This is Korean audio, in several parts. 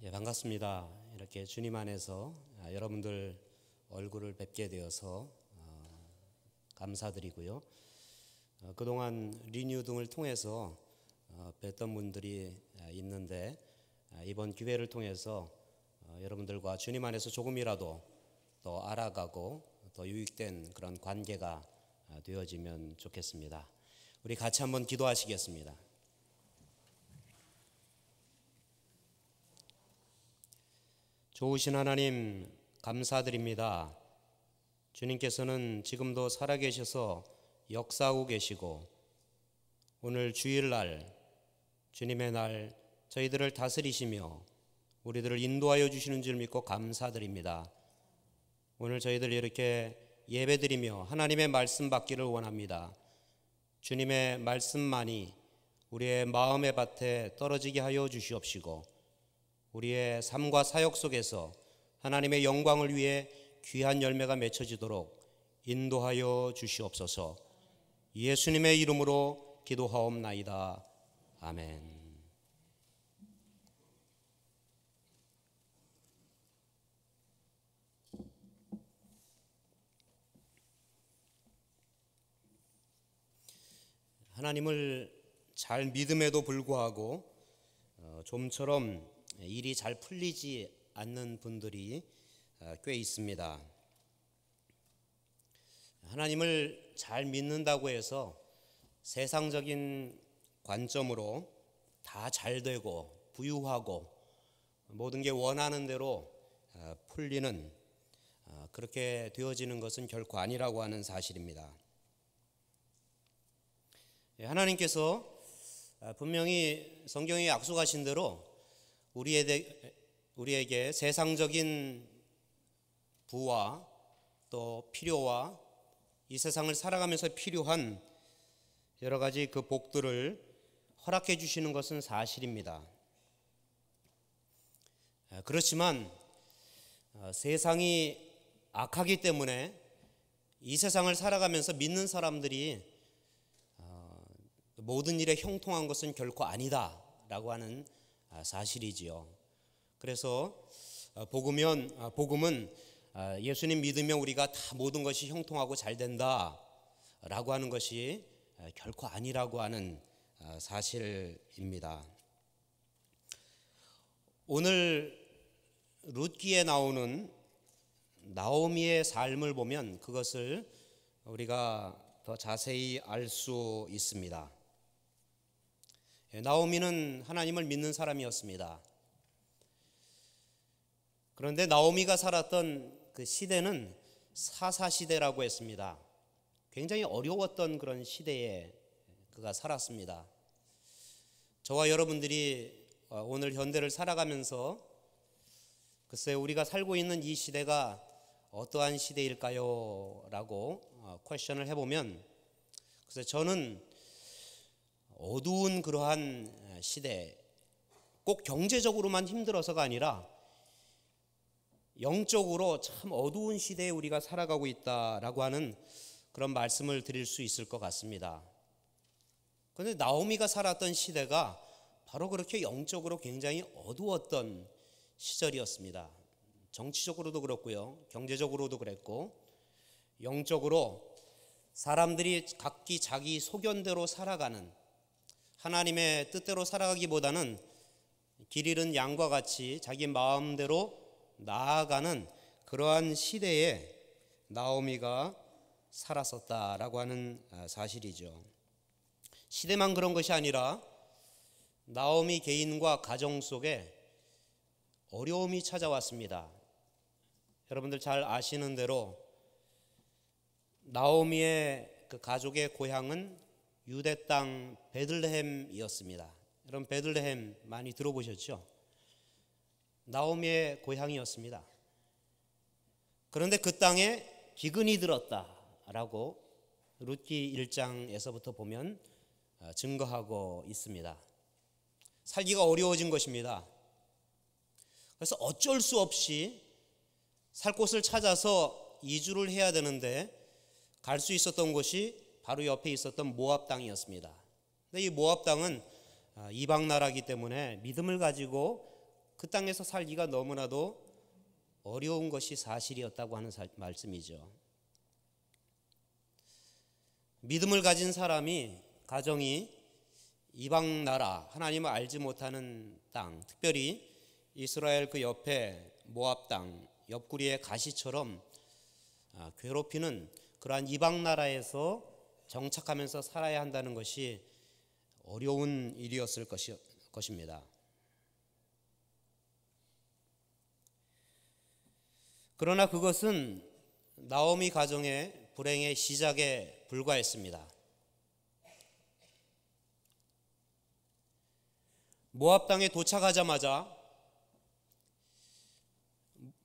반갑습니다. 이렇게 주님 안에서 여러분들 얼굴을 뵙게 되어서 감사드리고요. 그동안 리뉴 등을 통해서 뵀던 분들이 있는데 이번 기회를 통해서 여러분들과 주님 안에서 조금이라도 더 알아가고 더 유익된 그런 관계가 되어지면 좋겠습니다. 우리 같이 한번 기도하시겠습니다. 좋으신 하나님 감사드립니다. 주님께서는 지금도 살아계셔서 역사하고 계시고 오늘 주일날 주님의 날 저희들을 다스리시며 우리들을 인도하여 주시는 줄 믿고 감사드립니다. 오늘 저희들 이렇게 예배드리며 하나님의 말씀 받기를 원합니다. 주님의 말씀만이 우리의 마음의 밭에 떨어지게 하여 주시옵시고 우리의 삶과 사역 속에서 하나님의 영광을 위해 귀한 열매가 맺혀지도록 인도하여 주시옵소서. 예수님의 이름으로 기도하옵나이다. 아멘. 하나님을 잘 믿음에도 불구하고 좀처럼 일이 잘 풀리지 않는 분들이 꽤 있습니다. 하나님을 잘 믿는다고 해서 세상적인 관점으로 다 잘 되고 부유하고 모든 게 원하는 대로 풀리는 그렇게 되어지는 것은 결코 아니라고 하는 사실입니다. 하나님께서 분명히 성경에 약속하신 대로 우리에게 세상적인 부와 또 필요와 이 세상을 살아가면서 필요한 여러 가지 그 복들을 허락해 주시는 것은 사실입니다. 그렇지만 세상이 악하기 때문에 이 세상을 살아가면서 믿는 사람들이 모든 일에 형통한 것은 결코 아니다라고 하는 사실이지요. 그래서 복음은 예수님 믿으면 우리가 다 모든 것이 형통하고 잘 된다라고 하는 것이 결코 아니라고 하는 사실입니다. 오늘 룻기에 나오는 나오미의 삶을 보면 그것을 우리가 더 자세히 알 수 있습니다. 나오미는 하나님을 믿는 사람이었습니다. 그런데 나오미가 살았던 그 시대는 사사시대라고 했습니다. 굉장히 어려웠던 그런 시대에 그가 살았습니다. 저와 여러분들이 오늘 현대를 살아가면서 글쎄 우리가 살고 있는 이 시대가 어떠한 시대일까요? 라고 퀘스천을 해보면 글쎄 저는 어두운 그러한 시대, 꼭 경제적으로만 힘들어서가 아니라 영적으로 참 어두운 시대에 우리가 살아가고 있다라고 하는 그런 말씀을 드릴 수 있을 것 같습니다. 그런데 나오미가 살았던 시대가 바로 그렇게 영적으로 굉장히 어두웠던 시절이었습니다. 정치적으로도 그렇고요, 경제적으로도 그랬고, 영적으로 사람들이 각기 자기 소견대로 살아가는, 하나님의 뜻대로 살아가기보다는 길 잃은 양과 같이 자기 마음대로 나아가는 그러한 시대에 나오미가 살았었다라고 하는 사실이죠. 시대만 그런 것이 아니라 나오미 개인과 가정 속에 어려움이 찾아왔습니다. 여러분들 잘 아시는 대로 나오미의 그 가족의 고향은 유대 땅 베들레헴이었습니다. 여러분 베들레헴 많이 들어보셨죠? 나오미의 고향이었습니다. 그런데 그 땅에 기근이 들었다라고 룻기 1장에서부터 보면 증거하고 있습니다. 살기가 어려워진 것입니다. 그래서 어쩔 수 없이 살 곳을 찾아서 이주를 해야 되는데 갈 수 있었던 곳이 바로 옆에 있었던 모압 땅이었습니다. 근데 이 모압 땅은 이방 나라이기 때문에 믿음을 가지고 그 땅에서 살기가 너무나도 어려운 것이 사실이었다고 하는 말씀이죠. 믿음을 가진 사람이, 가정이 이방 나라, 하나님을 알지 못하는 땅, 특별히 이스라엘 그 옆에 모압 땅, 옆구리의 가시처럼 괴롭히는 그러한 이방 나라에서 정착하면서 살아야 한다는 것이 어려운 일이었을 것입니다. 그러나 그것은 나오미 가정의 불행의 시작에 불과했습니다. 모압 땅에 도착하자마자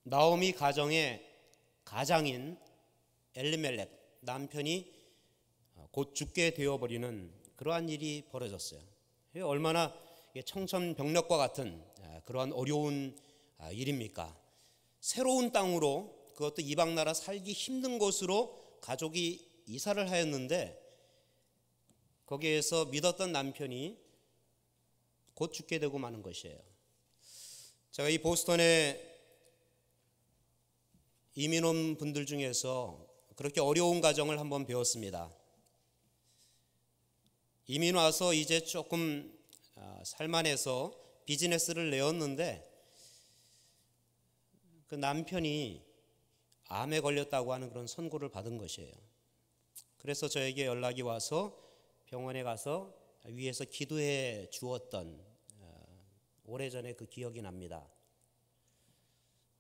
나오미 가정의 가장인 엘리멜렉 남편이 곧 죽게 되어버리는 그러한 일이 벌어졌어요. 얼마나 청천벽력과 같은 그러한 어려운 일입니까? 새로운 땅으로, 그것도 이방 나라 살기 힘든 곳으로 가족이 이사를 하였는데 거기에서 믿었던 남편이 곧 죽게 되고 마는 것이에요. 제가 이 보스턴에 이민 온 분들 중에서 그렇게 어려운 가정을 한번 배웠습니다. 이민 와서 이제 조금 살만해서 비즈니스를 내었는데 그 남편이 암에 걸렸다고 하는 그런 선고를 받은 것이에요. 그래서 저에게 연락이 와서 병원에 가서 위에서 기도해 주었던 오래전에 그 기억이 납니다.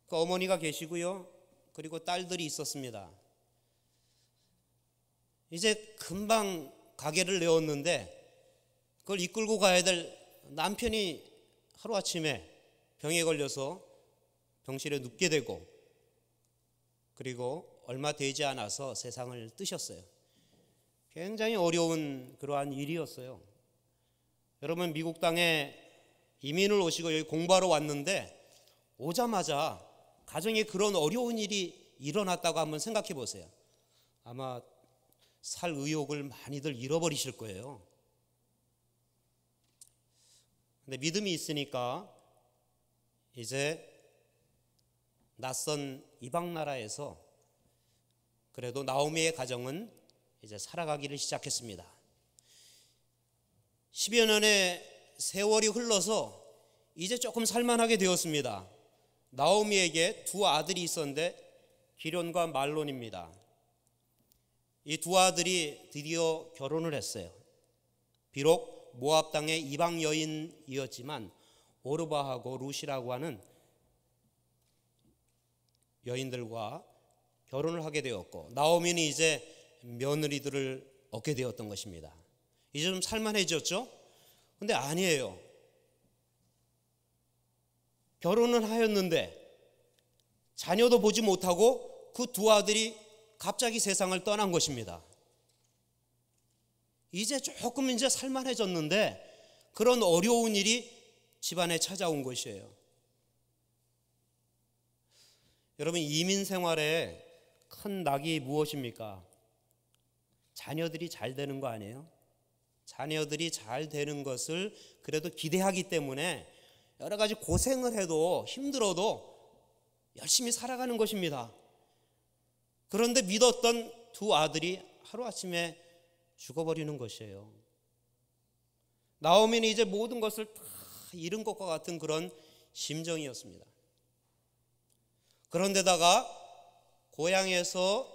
그 어머니가 계시고요. 그리고 딸들이 있었습니다. 이제 금방 가게를 내었는데 그걸 이끌고 가야 될 남편이 하루아침에 병에 걸려서 병실에 눕게 되고 그리고 얼마 되지 않아서 세상을 뜨셨어요. 굉장히 어려운 그러한 일이었어요. 여러분, 미국 땅에 이민을 오시고 여기 공부하러 왔는데 오자마자 가정에 그런 어려운 일이 일어났다고 한번 생각해 보세요. 아마 살 의욕을 많이들 잃어버리실 거예요. 근데 믿음이 있으니까 이제 낯선 이방 나라에서 그래도 나오미의 가정은 이제 살아가기를 시작했습니다. 10여 년의 세월이 흘러서 이제 조금 살만하게 되었습니다. 나오미에게 두 아들이 있었는데 기련과 말론입니다. 이 두 아들이 드디어 결혼을 했어요. 비록 모압 땅의 이방 여인이었지만 오르바하고 룻이라고 하는 여인들과 결혼을 하게 되었고 나오미는 이제 며느리들을 얻게 되었던 것입니다. 이제 좀 살만해졌죠? 근데 아니에요. 결혼은 하였는데 자녀도 보지 못하고 그 두 아들이 갑자기 세상을 떠난 것입니다. 이제 조금 이제 살만해졌는데 그런 어려운 일이 집안에 찾아온 것이에요. 여러분, 이민 생활에 큰 낙이 무엇입니까? 자녀들이 잘 되는 거 아니에요? 자녀들이 잘 되는 것을 그래도 기대하기 때문에 여러 가지 고생을 해도 힘들어도 열심히 살아가는 것입니다. 그런데 믿었던 두 아들이 하루아침에 죽어버리는 것이에요. 나오미는 이제 모든 것을 다 잃은 것과 같은 그런 심정이었습니다. 그런데다가 고향에서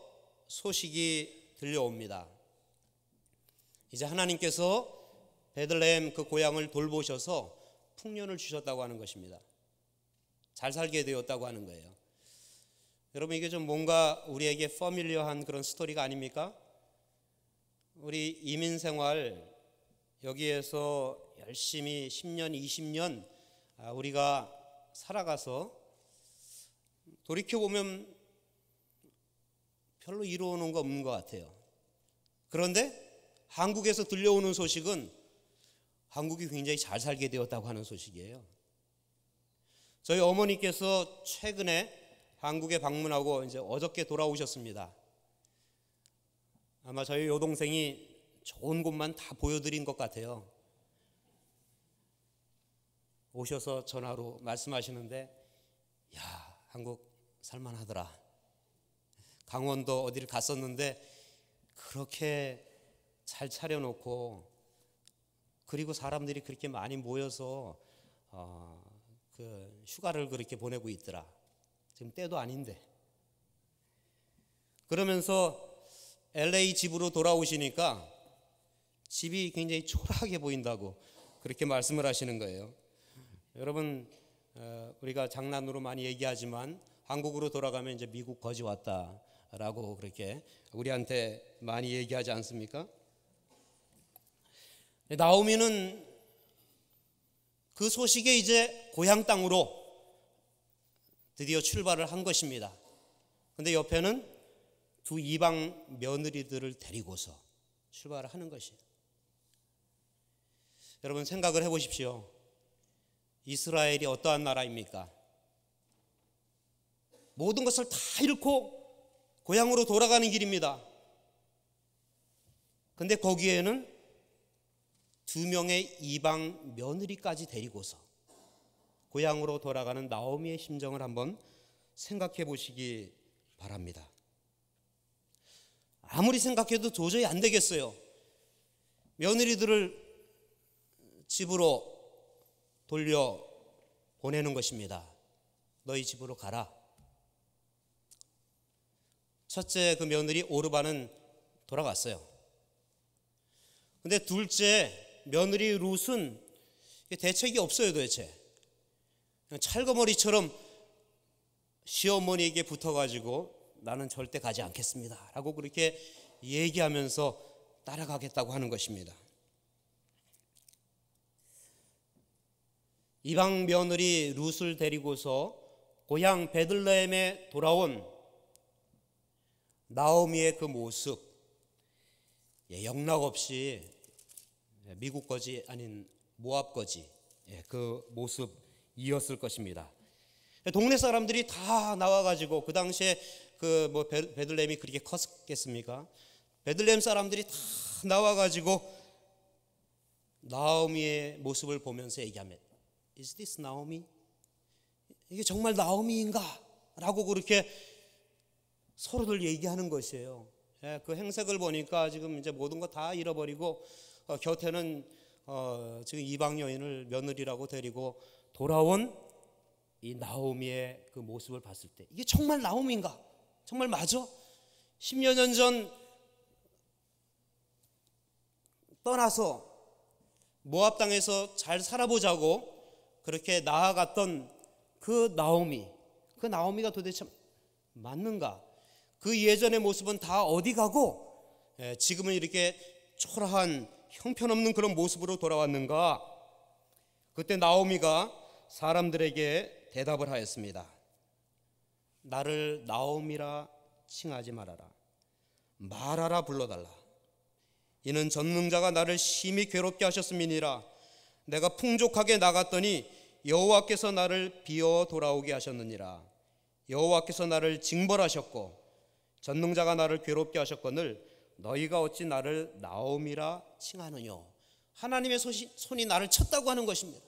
소식이 들려옵니다. 이제 하나님께서 베들레헴 그 고향을 돌보셔서 풍년을 주셨다고 하는 것입니다. 잘 살게 되었다고 하는 거예요. 여러분, 이게 좀 뭔가 우리에게 퍼밀리어한 그런 스토리가 아닙니까? 우리 이민 생활 여기에서 열심히 10년, 20년 우리가 살아가서 돌이켜보면 별로 이루어놓은 거 없는 것 같아요. 그런데 한국에서 들려오는 소식은 한국이 굉장히 잘 살게 되었다고 하는 소식이에요. 저희 어머니께서 최근에 한국에 방문하고 이제 어저께 돌아오셨습니다. 아마 저희 여동생이 좋은 곳만 다 보여드린 것 같아요. 오셔서 전화로 말씀하시는데, 야, 한국 살만하더라. 강원도 어디를 갔었는데 그렇게 잘 차려놓고, 그리고 사람들이 그렇게 많이 모여서 그 휴가를 그렇게 보내고 있더라. 지금 때도 아닌데. 그러면서 LA 집으로 돌아오시니까 집이 굉장히 초라하게 보인다고 그렇게 말씀을 하시는 거예요. 여러분, 우리가 장난으로 많이 얘기하지만 한국으로 돌아가면 이제 미국 거지 왔다라고 그렇게 우리한테 많이 얘기하지 않습니까? 나오미는 그 소식에 이제 고향 땅으로 드디어 출발을 한 것입니다. 근데 옆에는 두 이방 며느리들을 데리고서 출발을 하는 것이에요. 여러분, 생각을 해보십시오. 이스라엘이 어떠한 나라입니까? 모든 것을 다 잃고 고향으로 돌아가는 길입니다. 근데 거기에는 두 명의 이방 며느리까지 데리고서 고향으로 돌아가는 나오미의 심정을 한번 생각해 보시기 바랍니다. 아무리 생각해도 도저히 안 되겠어요. 며느리들을 집으로 돌려 보내는 것입니다. 너희 집으로 가라. 첫째 그 며느리 오르바는 돌아갔어요. 근데 둘째 며느리 룻은 대책이 없어요. 도대체 그냥 찰거머리처럼 시어머니에게 붙어가지고 나는 절대 가지 않겠습니다 라고 그렇게 얘기하면서 따라가겠다고 하는 것입니다. 이방 며느리 룻을 데리고서 고향 베들레헴에 돌아온 나오미의 그 모습, 영락없이 미국 거지 아닌 모압 거지, 그 모습이었을 것입니다. 동네 사람들이 다 나와가지고, 그 당시에 그 뭐 베들레헴이 그렇게 컸겠습니까? 베들레헴 사람들이 다 나와가지고 나오미의 모습을 보면서 얘기하면, Is this 나오미? 이게 정말 나오미인가? 라고 그렇게 서로들 얘기하는 것이에요. 그 행색을 보니까 지금 이제 모든 거 다 잃어버리고 곁에는 지금 이방 여인을 며느리라고 데리고 돌아온 이 나오미의 그 모습을 봤을 때, 이게 정말 나오미인가? 정말 맞아? 10여 년 전 떠나서 모압 땅에서 잘 살아보자고 그렇게 나아갔던 그 나오미가 도대체 맞는가? 그 예전의 모습은 다 어디 가고 지금은 이렇게 초라한 형편없는 그런 모습으로 돌아왔는가? 그때 나오미가 사람들에게 대답을 하였습니다. 나를 나오미라 칭하지 말아라. 마라라 불러달라. 이는 전능자가 나를 심히 괴롭게 하셨음이니라. 내가 풍족하게 나갔더니 여호와께서 나를 비어 돌아오게 하셨느니라. 여호와께서 나를 징벌하셨고 전능자가 나를 괴롭게 하셨거늘 너희가 어찌 나를 나오미라 칭하느뇨. 하나님의 손이 나를 쳤다고 하는 것입니다.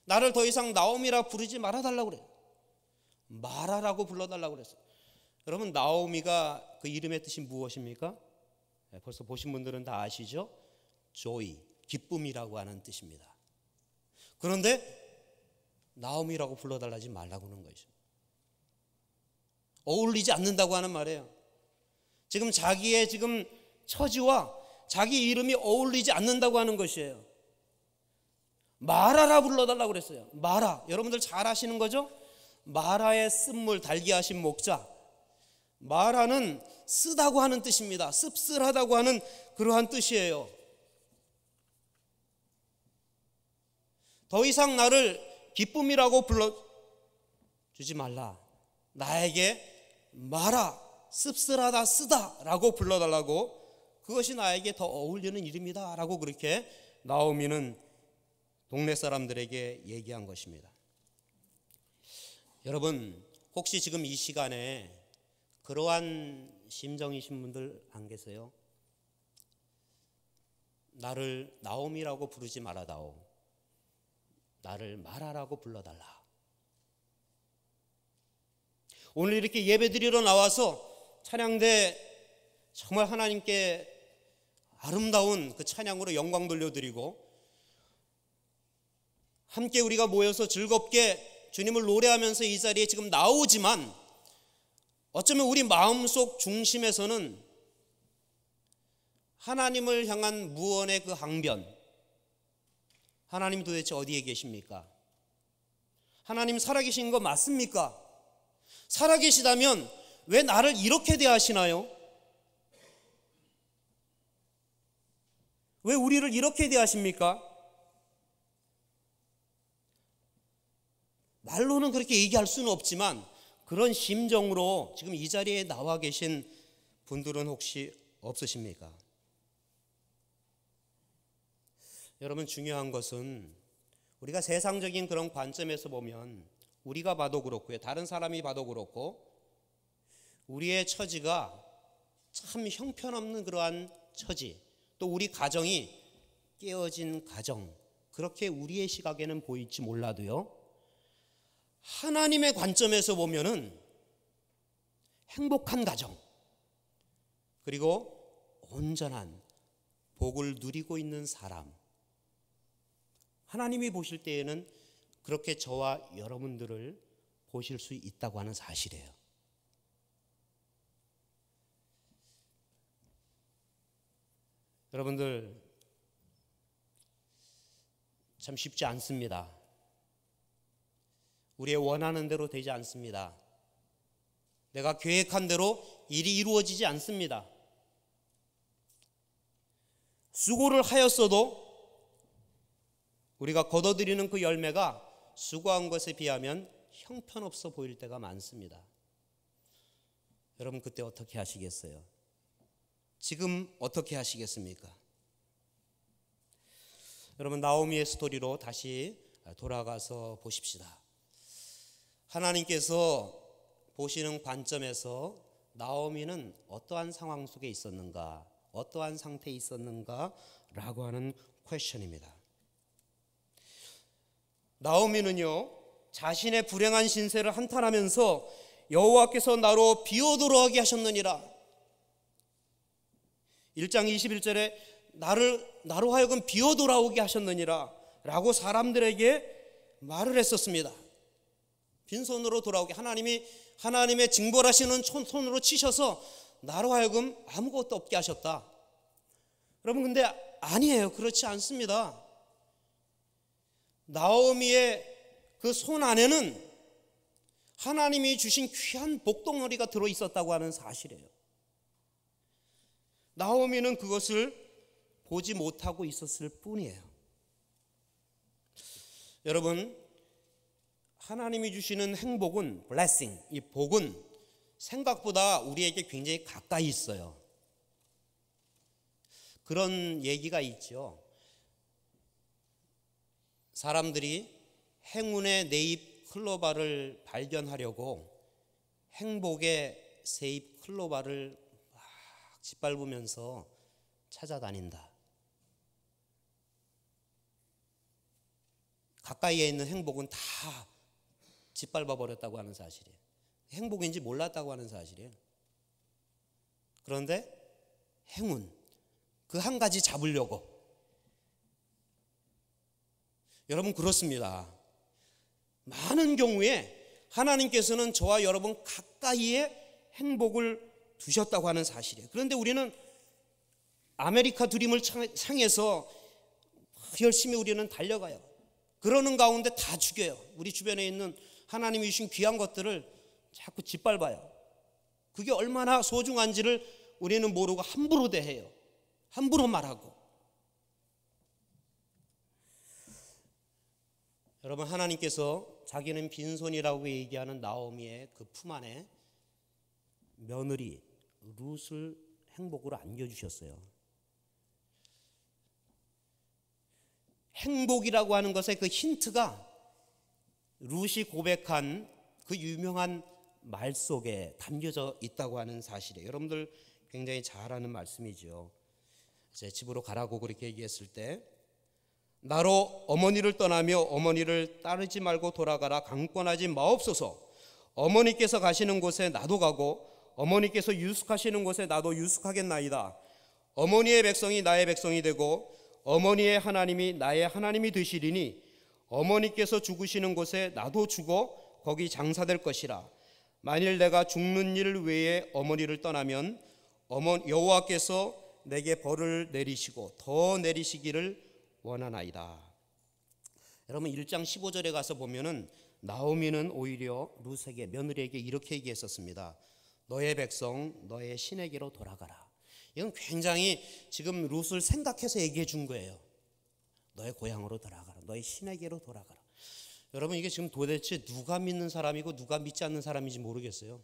나를 더 이상 나오미라 부르지 말아달라고 그래요. 마라라고 불러달라고 그랬어요. 여러분, 나오미가 그 이름의 뜻이 무엇입니까? 벌써 보신 분들은 다 아시죠? 조이, 기쁨이라고 하는 뜻입니다. 그런데 나오미라고 불러달라지 말라고 하는 것이죠. 어울리지 않는다고 하는 말이에요. 지금 자기의 지금 처지와 자기 이름이 어울리지 않는다고 하는 것이에요. 마라라 불러달라고 그랬어요. 마라, 여러분들 잘 아시는 거죠? 마라의 쓴물 달게 하신 목자. 마라는 쓰다고 하는 뜻입니다. 씁쓸하다고 하는 그러한 뜻이에요. 더 이상 나를 기쁨이라고 불러주지 말라. 나에게 마라, 씁쓸하다, 쓰다 라고 불러달라고, 그것이 나에게 더 어울리는 이름이다 라고 그렇게 나오미는 동네 사람들에게 얘기한 것입니다. 여러분, 혹시 지금 이 시간에 그러한 심정이신 분들 안 계세요? 나를 나오미라고 부르지 말아다오. 나를 말하라고 불러달라. 오늘 이렇게 예배드리러 나와서 찬양대 정말 하나님께 아름다운 그 찬양으로 영광 돌려드리고 함께 우리가 모여서 즐겁게 주님을 노래하면서 이 자리에 지금 나오지만 어쩌면 우리 마음속 중심에서는 하나님을 향한 무언의 그 항변, 하나님 도대체 어디에 계십니까? 하나님 살아계신 거 맞습니까? 살아계시다면 왜 나를 이렇게 대하시나요? 왜 우리를 이렇게 대하십니까? 말로는 그렇게 얘기할 수는 없지만 그런 심정으로 지금 이 자리에 나와 계신 분들은 혹시 없으십니까? 여러분, 중요한 것은 우리가 세상적인 그런 관점에서 보면 우리가 봐도 그렇고요, 다른 사람이 봐도 그렇고 우리의 처지가 참 형편없는 그러한 처지, 또 우리 가정이 깨어진 가정, 그렇게 우리의 시각에는 보일지 몰라도요, 하나님의 관점에서 보면은 행복한 가정, 그리고 온전한 복을 누리고 있는 사람, 하나님이 보실 때에는 그렇게 저와 여러분들을 보실 수 있다고 하는 사실이에요. 여러분들, 참 쉽지 않습니다. 우리의 원하는 대로 되지 않습니다. 내가 계획한 대로 일이 이루어지지 않습니다. 수고를 하였어도 우리가 거둬들이는 그 열매가 수고한 것에 비하면 형편없어 보일 때가 많습니다. 여러분, 그때 어떻게 하시겠어요? 지금 어떻게 하시겠습니까? 여러분, 나오미의 스토리로 다시 돌아가서 보십시다. 하나님께서 보시는 관점에서 나오미는 어떠한 상황 속에 있었는가, 어떠한 상태에 있었는가 라고 하는 퀘션입니다. 나오미는요, 자신의 불행한 신세를 한탄하면서 여호와께서 나로 비오도록 하게 하셨느니라. 1장 21절에 나로 하여금 비오돌아오게 하셨느니라 라고 사람들에게 말을 했었습니다. 빈손으로 돌아오게, 하나님의 징벌하시는 손으로 치셔서 나로 하여금 아무것도 없게 하셨다. 여러분, 근데 아니에요. 그렇지 않습니다. 나오미의 그 손 안에는 하나님이 주신 귀한 복덩어리가 들어있었다고 하는 사실이에요. 나오미는 그것을 보지 못하고 있었을 뿐이에요. 여러분, 하나님이 주시는 행복은, blessing, 이 복은 생각보다 우리에게 굉장히 가까이 있어요. 그런 얘기가 있죠. 사람들이 행운의 네잎 클로바를 발견하려고 행복의 새잎 클로바를 막 짓밟으면서 찾아다닌다. 가까이에 있는 행복은 다 짓밟아 버렸다고 하는 사실이에요. 행복인지 몰랐다고 하는 사실이에요. 그런데 행운, 그 한 가지 잡으려고, 여러분, 그렇습니다. 많은 경우에 하나님께서는 저와 여러분 가까이에 행복을 두셨다고 하는 사실이에요. 그런데 우리는 아메리카 드림을 향해서 열심히 우리는 달려가요. 그러는 가운데 다 죽여요. 우리 주변에 있는 하나님이 주신 귀한 것들을 자꾸 짓밟아요. 그게 얼마나 소중한지를 우리는 모르고 함부로 대해요. 함부로 말하고. 여러분, 하나님께서 자기는 빈손이라고 얘기하는 나오미의 그 품 안에 며느리 룻을 행복으로 안겨주셨어요. 행복이라고 하는 것의 그 힌트가 룻이 고백한 그 유명한 말 속에 담겨져 있다고 하는 사실이에요. 여러분들 굉장히 잘 아는 말씀이죠. 제 집으로 가라고 그렇게 얘기했을 때 나로 어머니를 떠나며 어머니를 따르지 말고 돌아가라. 강권하지 마옵소서. 어머니께서 가시는 곳에 나도 가고 어머니께서 유숙하시는 곳에 나도 유숙하겠나이다. 어머니의 백성이 나의 백성이 되고 어머니의 하나님이 나의 하나님이 되시리니 어머니께서 죽으시는 곳에 나도 죽어 거기 장사될 것이라. 만일 내가 죽는 일 외에 어머니를 떠나면 여호와께서 내게 벌을 내리시고 더 내리시기를 원하나이다. 여러분 1장 15절에 가서 보면은 나오미는 오히려 룻에게 며느리에게 이렇게 얘기했었습니다. 너의 백성 너의 신에게로 돌아가라. 이건 굉장히 지금 룻을 생각해서 얘기해 준 거예요. 너의 고향으로 돌아가라. 너의 신에게로 돌아가라. 여러분 이게 지금 도대체 누가 믿는 사람이고 누가 믿지 않는 사람인지 모르겠어요.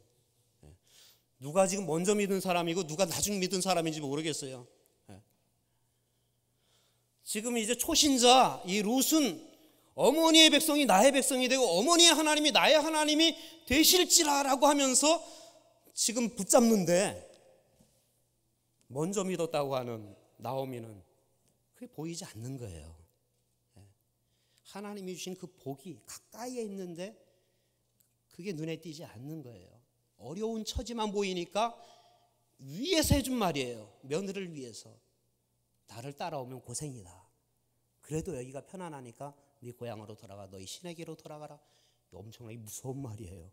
누가 지금 먼저 믿은 사람이고 누가 나중 믿은 사람인지 모르겠어요. 지금 이제 초신자 이 룻은 어머니의 백성이 나의 백성이 되고 어머니의 하나님이 나의 하나님이 되실지라라고 하면서 지금 붙잡는데, 먼저 믿었다고 하는 나오미는 그게 보이지 않는 거예요. 하나님이 주신 그 복이 가까이에 있는데 그게 눈에 띄지 않는 거예요. 어려운 처지만 보이니까 위에서 해준 말이에요. 며느리를 위해서. 나를 따라오면 고생이다. 그래도 여기가 편안하니까 네 고향으로 돌아가. 너희 신에게로 돌아가라. 엄청나게 무서운 말이에요.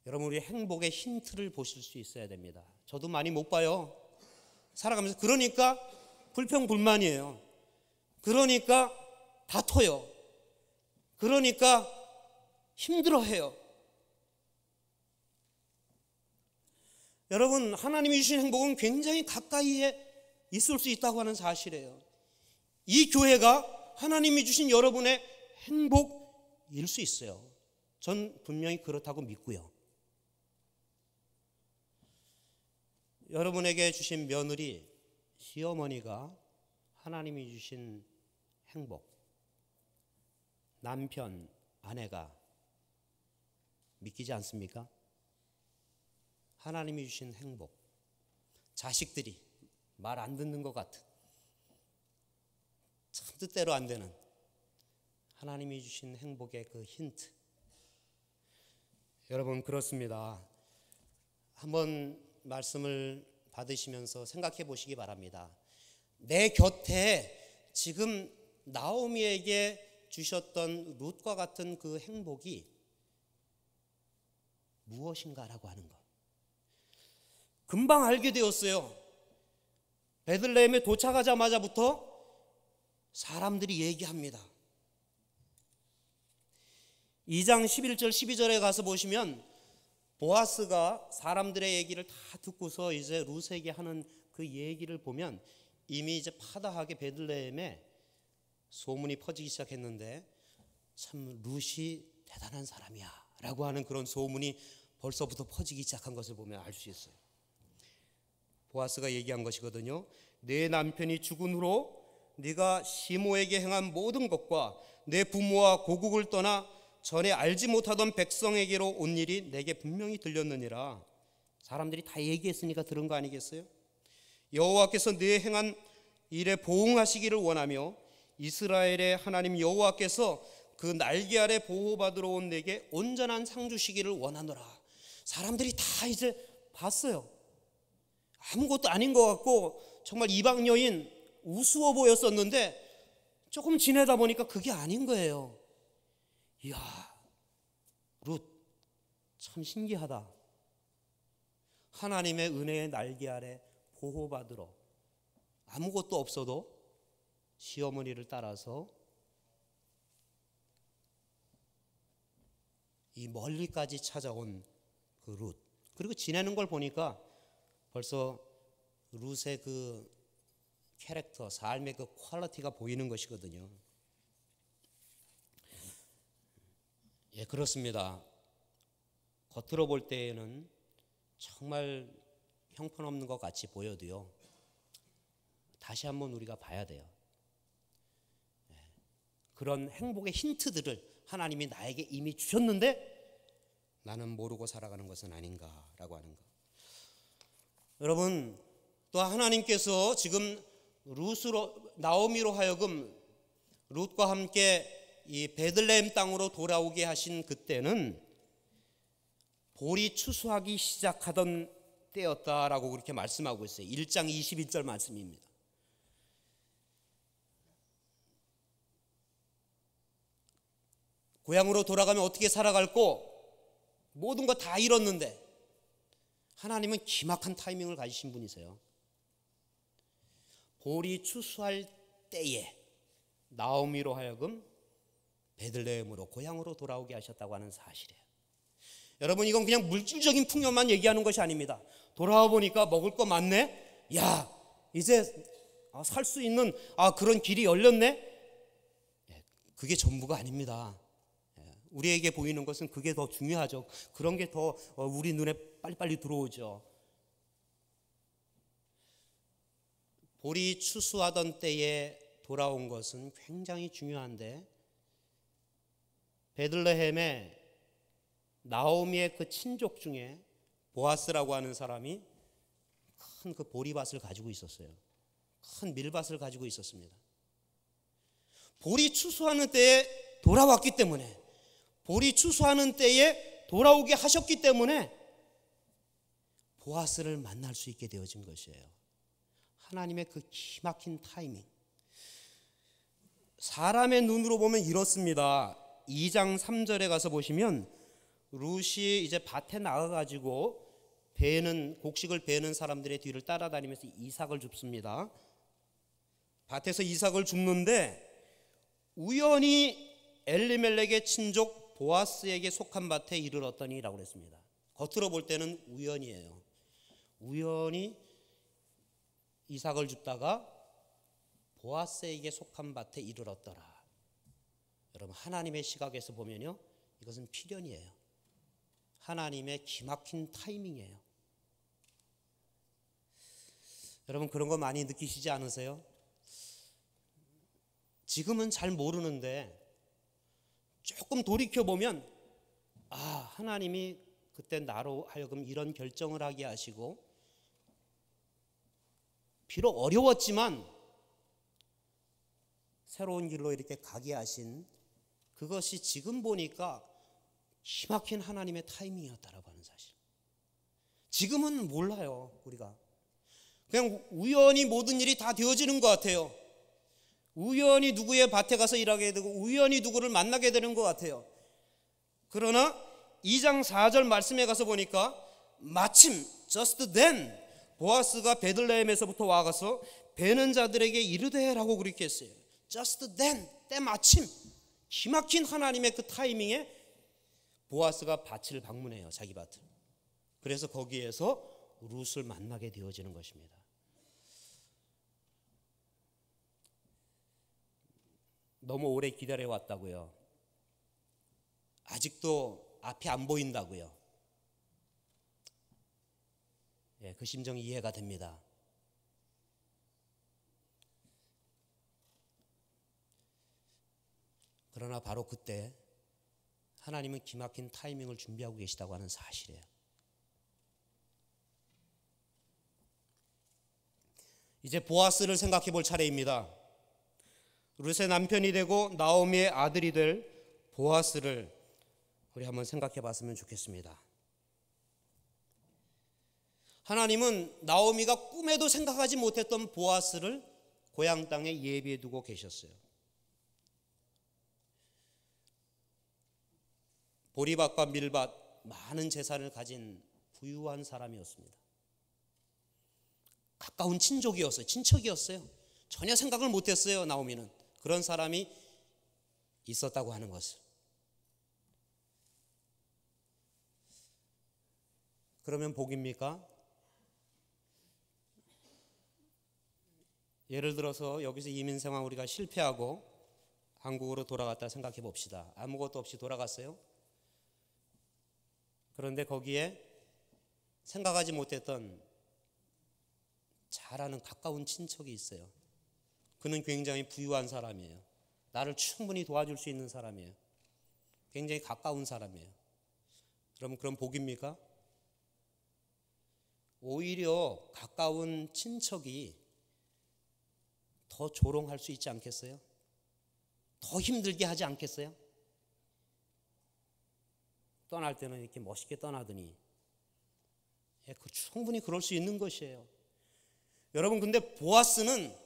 여러분 우리 행복의 힌트를 보실 수 있어야 됩니다. 저도 많이 못 봐요. 살아가면서. 그러니까 불평불만이에요. 그러니까 다퉈요. 그러니까 힘들어해요. 여러분 하나님이 주신 행복은 굉장히 가까이에 있을 수 있다고 하는 사실이에요. 이 교회가 하나님이 주신 여러분의 행복일 수 있어요. 전 분명히 그렇다고 믿고요. 여러분에게 주신 며느리, 시어머니가 하나님이 주신 행복, 남편, 아내가 믿기지 않습니까? 하나님이 주신 행복, 자식들이 말 안 듣는 것 같은, 참 뜻대로 안 되는 하나님이 주신 행복의 그 힌트. 여러분 그렇습니다. 한번 말씀을 받으시면서 생각해 보시기 바랍니다. 내 곁에 지금 나오미에게 주셨던 룻과 같은 그 행복이 무엇인가라고 하는 것. 금방 알게 되었어요. 베들레헴에 도착하자마자부터 사람들이 얘기합니다. 2장 11절 12절에 가서 보시면 보아스가 사람들의 얘기를 다 듣고서 이제 룻에게 하는 그 얘기를 보면 이미 이제 파다하게 베들레헴에 소문이 퍼지기 시작했는데 참 룻이 대단한 사람이야 라고 하는 그런 소문이 벌써부터 퍼지기 시작한 것을 보면 알 수 있어요. 보아스가 얘기한 것이거든요. 내 남편이 죽은 후로 네가 시모에게 행한 모든 것과 내 부모와 고국을 떠나 전에 알지 못하던 백성에게로 온 일이 내게 분명히 들렸느니라. 사람들이 다 얘기했으니까 들은 거 아니겠어요? 여호와께서 네 행한 일에 보응하시기를 원하며 이스라엘의 하나님 여호와께서 그 날개 아래 보호받으러 온 내게 온전한 상 주시기를 원하노라. 사람들이 다 이제 봤어요. 아무것도 아닌 것 같고 정말 이방 여인 우스워 보였었는데 조금 지내다 보니까 그게 아닌 거예요. 이야, 룻 참 신기하다. 하나님의 은혜의 날개 아래 보호받으러 아무것도 없어도 시어머니를 따라서 이 멀리까지 찾아온 그 룻. 그리고 지내는 걸 보니까 벌써 룻의 그 캐릭터, 삶의 그 퀄리티가 보이는 것이거든요. 예, 그렇습니다. 겉으로 볼 때에는 정말 형편없는 것 같이 보여도요, 다시 한번 우리가 봐야 돼요. 그런 행복의 힌트들을 하나님이 나에게 이미 주셨는데 나는 모르고 살아가는 것은 아닌가라고 하는 것. 여러분, 또 하나님께서 지금 나오미로 하여금 룻과 함께 이 베들레헴 땅으로 돌아오게 하신 그때는 볼이 추수하기 시작하던 때였다라고 그렇게 말씀하고 있어요. 1장 21절 말씀입니다. 고향으로 돌아가면 어떻게 살아갈고 모든 거 다 잃었는데 하나님은 기막한 타이밍을 가지신 분이세요. 볼이 추수할 때에 나오미로 하여금 베들레헴으로 고향으로 돌아오게 하셨다고 하는 사실이에요. 여러분, 이건 그냥 물질적인 풍요만 얘기하는 것이 아닙니다. 돌아와 보니까 먹을 거 많네? 야, 이제 살 수 있는 그런 길이 열렸네? 그게 전부가 아닙니다. 우리에게 보이는 것은 그게 더 중요하죠. 그런 게 더 우리 눈에 빨리빨리 들어오죠. 볼이 추수하던 때에 돌아온 것은 굉장히 중요한데, 베들레헴에 나오미의 그 친족 중에 보아스라고 하는 사람이 큰 그 보리밭을 가지고 있었어요. 큰 밀밭을 가지고 있었습니다. 볼이 추수하는 때에 돌아왔기 때문에, 볼이 추수하는 때에 돌아오게 하셨기 때문에 보아스를 만날 수 있게 되어진 것이에요. 하나님의 그 기막힌 타이밍. 사람의 눈으로 보면 이렇습니다. 2장 3절에 가서 보시면 룻이 이제 밭에 나가가지고 곡식을 베는 사람들의 뒤를 따라다니면서 이삭을 줍습니다. 밭에서 이삭을 줍는데 우연히 엘리멜렉의 친족 보아스에게 속한 밭에 이르렀더니라고 그랬습니다. 겉으로 볼 때는 우연이에요. 우연히 이삭을 줍다가 보아스에게 속한 밭에 이르렀더라. 여러분, 하나님의 시각에서 보면요, 이것은 필연이에요. 하나님의 기막힌 타이밍이에요. 여러분, 그런 거 많이 느끼시지 않으세요? 지금은 잘 모르는데 조금 돌이켜보면 하나님이 그때 나로 하여금 이런 결정을 하게 하시고, 비록 어려웠지만 새로운 길로 이렇게 가게 하신 그것이 지금 보니까 기막힌 하나님의 타이밍이었다라고 하는 사실. 지금은 몰라요. 우리가 그냥 우연히 모든 일이 다 되어지는 것 같아요. 우연히 누구의 밭에 가서 일하게 되고 우연히 누구를 만나게 되는 것 같아요. 그러나 2장 4절 말씀에 가서 보니까 마침 just then 보아스가 베들레헴에서부터 와가서 베는 자들에게 이르되라고 그렇게 했어요. just then, 때마침, 기막힌 하나님의 그 타이밍에 보아스가 밭을 방문해요. 자기 밭을. 그래서 거기에서 룻을 만나게 되어지는 것입니다. 너무 오래 기다려왔다고요. 아직도 앞이 안 보인다고요. 그 심정이 이해가 됩니다. 그러나 바로 그때 하나님은 기막힌 타이밍을 준비하고 계시다고 하는 사실이에요. 이제 보아스를 생각해 볼 차례입니다. 룻의 남편이 되고 나오미의 아들이 될 보아스를 우리 한번 생각해 봤으면 좋겠습니다. 하나님은 나오미가 꿈에도 생각하지 못했던 보아스를 고향 땅에 예비해 두고 계셨어요. 보리밭과 밀밭, 많은 재산을 가진 부유한 사람이었습니다. 가까운 친척이었어요. 전혀 생각을 못했어요. 나오미는 그런 사람이 있었다고 하는 것을. 그러면 복입니까? 예를 들어서 여기서 이민생활 우리가 실패하고 한국으로 돌아갔다 생각해 봅시다. 아무것도 없이 돌아갔어요. 그런데 거기에 생각하지 못했던 잘 아는 가까운 친척이 있어요. 그는 굉장히 부유한 사람이에요. 나를 충분히 도와줄 수 있는 사람이에요. 굉장히 가까운 사람이에요. 그럼 복입니까? 오히려 가까운 친척이 더 조롱할 수 있지 않겠어요? 더 힘들게 하지 않겠어요? 떠날 때는 이렇게 멋있게 떠나더니 충분히 그럴 수 있는 것이에요. 여러분, 근데 보아스는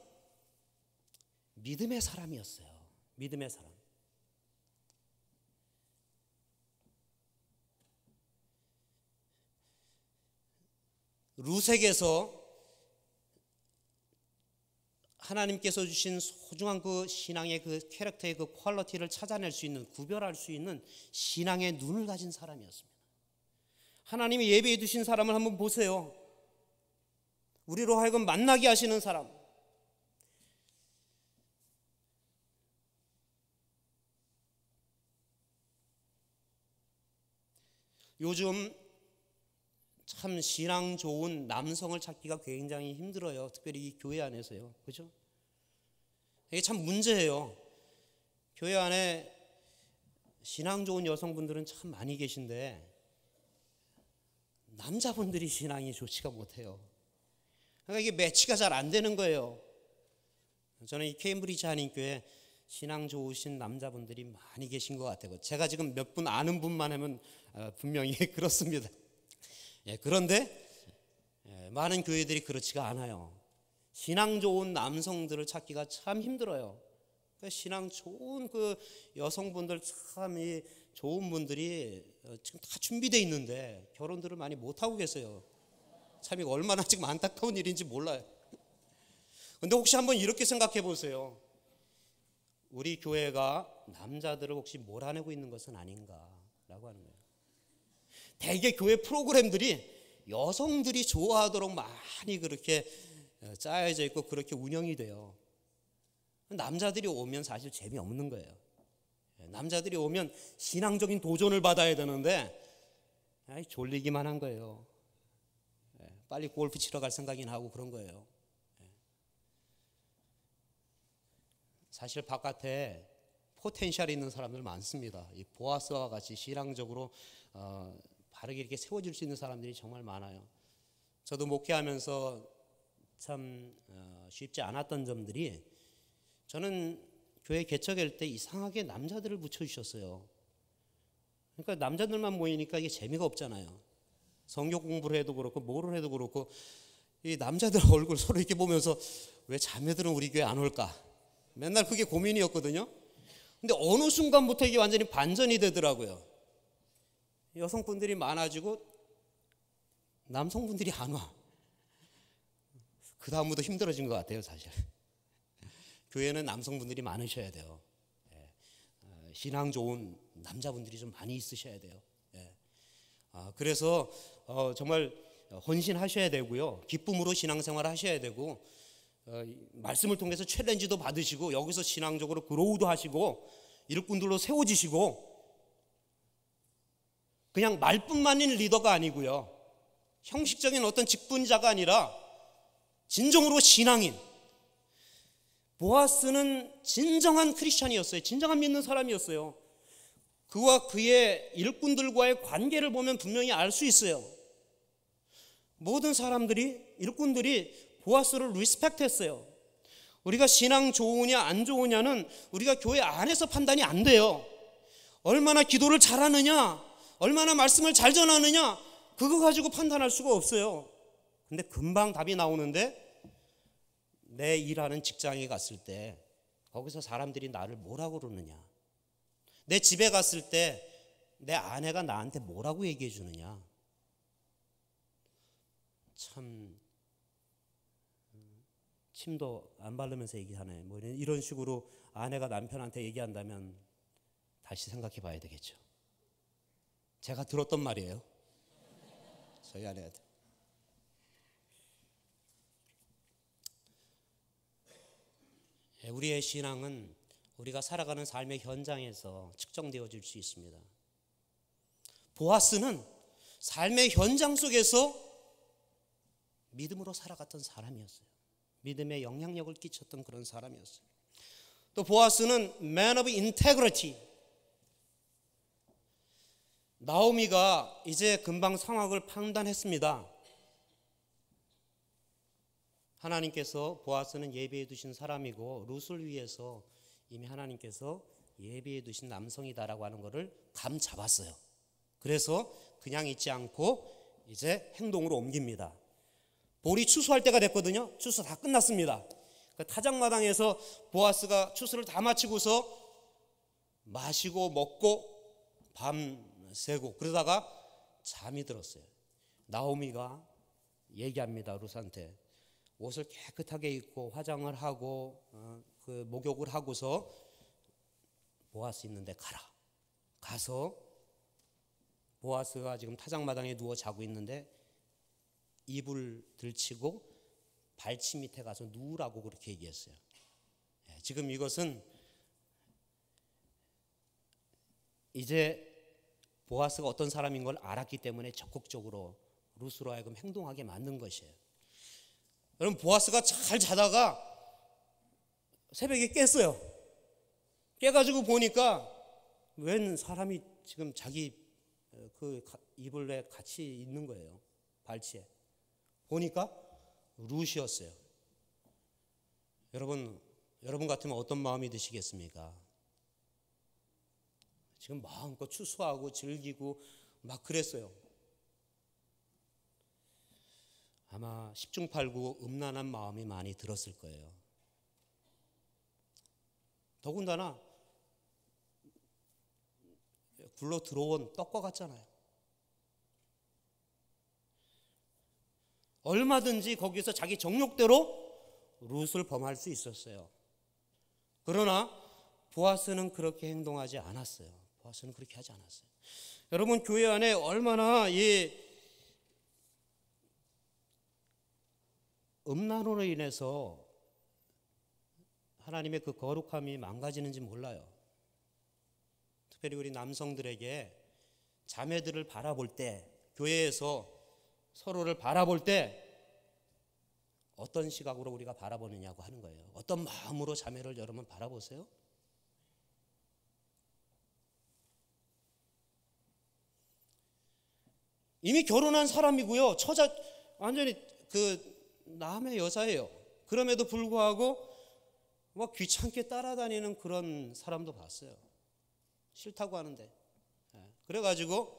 믿음의 사람이었어요. 믿음의 사람. 룻에게서 하나님께서 주신 소중한 그 신앙의 그 캐릭터의 그 퀄리티를 찾아낼 수 있는, 구별할 수 있는 신앙의 눈을 가진 사람이었습니다. 하나님이 예비해 두신 사람을 한번 보세요. 우리로 하여금 만나게 하시는 사람. 요즘 참 신앙 좋은 남성을 찾기가 굉장히 힘들어요. 특별히 이 교회 안에서요. 그죠? 이게 참 문제예요. 교회 안에 신앙 좋은 여성분들은 참 많이 계신데 남자분들이 신앙이 좋지가 못해요. 그러니까 이게 매치가 잘 안 되는 거예요. 저는 이 케임브리지 한인교회 신앙 좋으신 남자분들이 많이 계신 것 같아요. 제가 지금 몇 분 아는 분만 하면 분명히 그렇습니다. 그런데 많은 교회들이 그렇지가 않아요. 신앙 좋은 남성들을 찾기가 참 힘들어요. 신앙 좋은 그 여성분들, 참 이 좋은 분들이 지금 다 준비되어 있는데 결혼들을 많이 못하고 계세요. 참 이거 얼마나 지금 안타까운 일인지 몰라요. 근데 혹시 한번 이렇게 생각해 보세요. 우리 교회가 남자들을 혹시 몰아내고 있는 것은 아닌가라고 하는 거예요. 대개 교회 프로그램들이 여성들이 좋아하도록 많이 그렇게 짜여져 있고 그렇게 운영이 돼요. 남자들이 오면 사실 재미없는 거예요. 남자들이 오면 신앙적인 도전을 받아야 되는데 졸리기만 한 거예요. 빨리 골프 치러 갈 생각이나 하고 그런 거예요. 사실 바깥에 포텐셜이 있는 사람들 많습니다. 이 보아스와 같이 신앙적으로 바르게 이렇게 세워질 수 있는 사람들이 정말 많아요. 저도 목회하면서 참 쉽지 않았던 점들이, 저는 교회 개척할 때 이상하게 남자들을 붙여주셨어요. 그러니까 남자들만 모이니까 이게 재미가 없잖아요. 성경 공부를 해도 그렇고 뭐를 해도 그렇고 이 남자들 얼굴 서로 이렇게 보면서 왜 자매들은 우리 교회 안 올까? 맨날 그게 고민이었거든요. 근데 어느 순간부터 이게 완전히 반전이 되더라고요. 여성분들이 많아지고 남성분들이 안 와. 그 다음부터 힘들어진 것 같아요, 사실. 교회는 남성분들이 많으셔야 돼요. 신앙 좋은 남자분들이 좀 많이 있으셔야 돼요. 그래서 정말 헌신하셔야 되고요. 기쁨으로 신앙생활을 하셔야 되고, 말씀을 통해서 챌린지도 받으시고, 여기서 신앙적으로 그로우도 하시고, 일꾼들로 세워지시고, 그냥 말뿐만인 리더가 아니고요, 형식적인 어떤 직분자가 아니라 진정으로 신앙인. 보아스는 진정한 크리스찬이었어요. 진정한 믿는 사람이었어요. 그와 그의 일꾼들과의 관계를 보면 분명히 알 수 있어요. 모든 사람들이, 일꾼들이 보아스를 리스펙트했어요. 우리가 신앙 좋으냐 안 좋으냐는 우리가 교회 안에서 판단이 안 돼요. 얼마나 기도를 잘하느냐, 얼마나 말씀을 잘 전하느냐, 그거 가지고 판단할 수가 없어요. 근데 금방 답이 나오는데, 내 일하는 직장에 갔을 때 거기서 사람들이 나를 뭐라고 그러느냐, 내 집에 갔을 때 내 아내가 나한테 뭐라고 얘기해 주느냐. 참 침도 안 바르면서 얘기하네, 뭐 이런 식으로 아내가 남편한테 얘기한다면 다시 생각해 봐야 되겠죠. 제가 들었던 말이에요, 저희 아내한테. 우리의 신앙은 우리가 살아가는 삶의 현장에서 측정되어질 수 있습니다. 보아스는 삶의 현장 속에서 믿음으로 살아갔던 사람이었어요. 믿음의 영향력을 끼쳤던 그런 사람이었어요. 또 보아스는 man of integrity. 나오미가 이제 금방 상황을 판단했습니다. 하나님께서 보아스는 예비해 두신 사람이고 룻을 위해서 이미 하나님께서 예비해 두신 남성이다라고 하는 것을 감 잡았어요. 그래서 그냥 있지 않고 이제 행동으로 옮깁니다. 볼이 추수할 때가 됐거든요. 추수 다 끝났습니다. 그 타작마당에서 보아스가 추수를 다 마치고서 마시고 먹고 밤새고 그러다가 잠이 들었어요. 나오미가 얘기합니다. 룻한테 옷을 깨끗하게 입고 화장을 하고 그 목욕을 하고서 보아스 있는데 가라. 가서 보아스가 지금 타작마당에 누워 자고 있는데 이불 들치고 발치 밑에 가서 누우라고 그렇게 얘기했어요. 지금 이것은 이제 보아스가 어떤 사람인 걸 알았기 때문에 적극적으로 룻으로 하여금 행동하게 만든 것이에요. 여러분, 보아스가 잘 자다가 새벽에 깼어요. 깨가지고 보니까 웬 사람이 지금 자기 그 이불에 같이 있는 거예요. 발치에. 보니까 룻이었어요. 여러분 같으면 어떤 마음이 드시겠습니까? 지금 마음껏 추수하고 즐기고 막 그랬어요. 아마 십중팔구 음란한 마음이 많이 들었을 거예요. 더군다나 굴러 들어온 떡과 같잖아요. 얼마든지 거기서 자기 정욕대로 룻을 범할 수 있었어요. 그러나 보아스는 그렇게 행동하지 않았어요. 보아스는 그렇게 하지 않았어요. 여러분, 교회 안에 얼마나 이 음란으로 인해서 하나님의 그 거룩함이 망가지는지 몰라요. 특별히 우리 남성들에게 자매들을 바라볼 때, 교회에서 서로를 바라볼 때 어떤 시각으로 우리가 바라보느냐고 하는 거예요. 어떤 마음으로 자매를 여러분 바라보세요? 이미 결혼한 사람이고요. 완전히 그 남의 여자예요. 그럼에도 불구하고 뭐 귀찮게 따라다니는 그런 사람도 봤어요. 싫다고 하는데. 그래가지고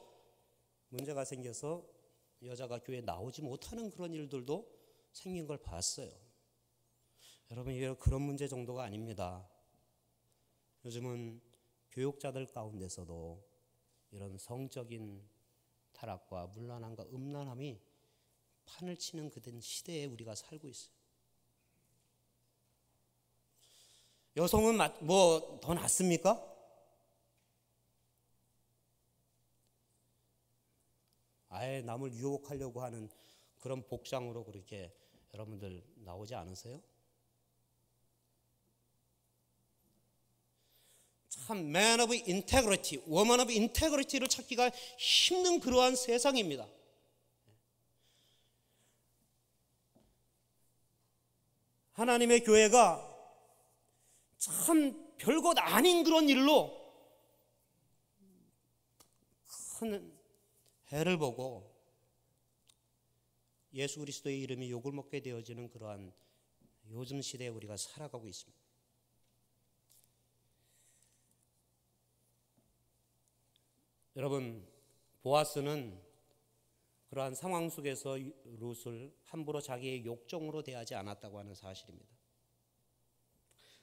문제가 생겨서 여자가 교회에 나오지 못하는 그런 일들도 생긴 걸 봤어요. 여러분, 이게 그런 문제 정도가 아닙니다. 요즘은 교육자들 가운데서도 이런 성적인 타락과 문란함과 음란함이 판을 치는 그런 시대에 우리가 살고 있어요. 여성은 뭐 더 낫습니까? 아예 남을 유혹하려고 하는 그런 복장으로 그렇게 여러분들 나오지 않으세요? 참 man of integrity, woman of integrity를 찾기가 힘든 그러한 세상입니다. 하나님의 교회가 참 별것 아닌 그런 일로 큰 해를 보고 예수 그리스도의 이름이 욕을 먹게 되어지는 그러한 요즘 시대에 우리가 살아가고 있습니다. 여러분, 보아스는 그러한 상황 속에서 룻을 함부로 자기의 욕정으로 대하지 않았다고 하는 사실입니다.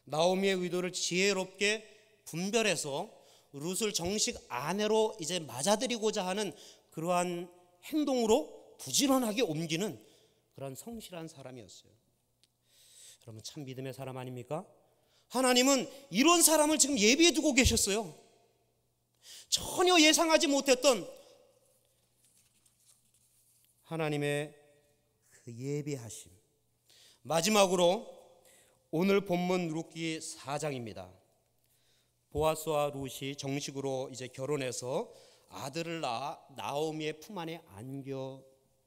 나오미의 의도를 지혜롭게 분별해서 룻을 정식 아내로 이제 맞아들이고자 하는 그러한 행동으로 부지런하게 옮기는 그런 성실한 사람이었어요. 여러분, 참 믿음의 사람 아닙니까? 하나님은 이런 사람을 지금 예비해 두고 계셨어요. 전혀 예상하지 못했던 하나님의 그 예비하심. 마지막으로 오늘 본문 룻기 4장입니다. 보아스와 룻이 정식으로 이제 결혼해서 아들을 낳아 나오미의 품 안에 안겨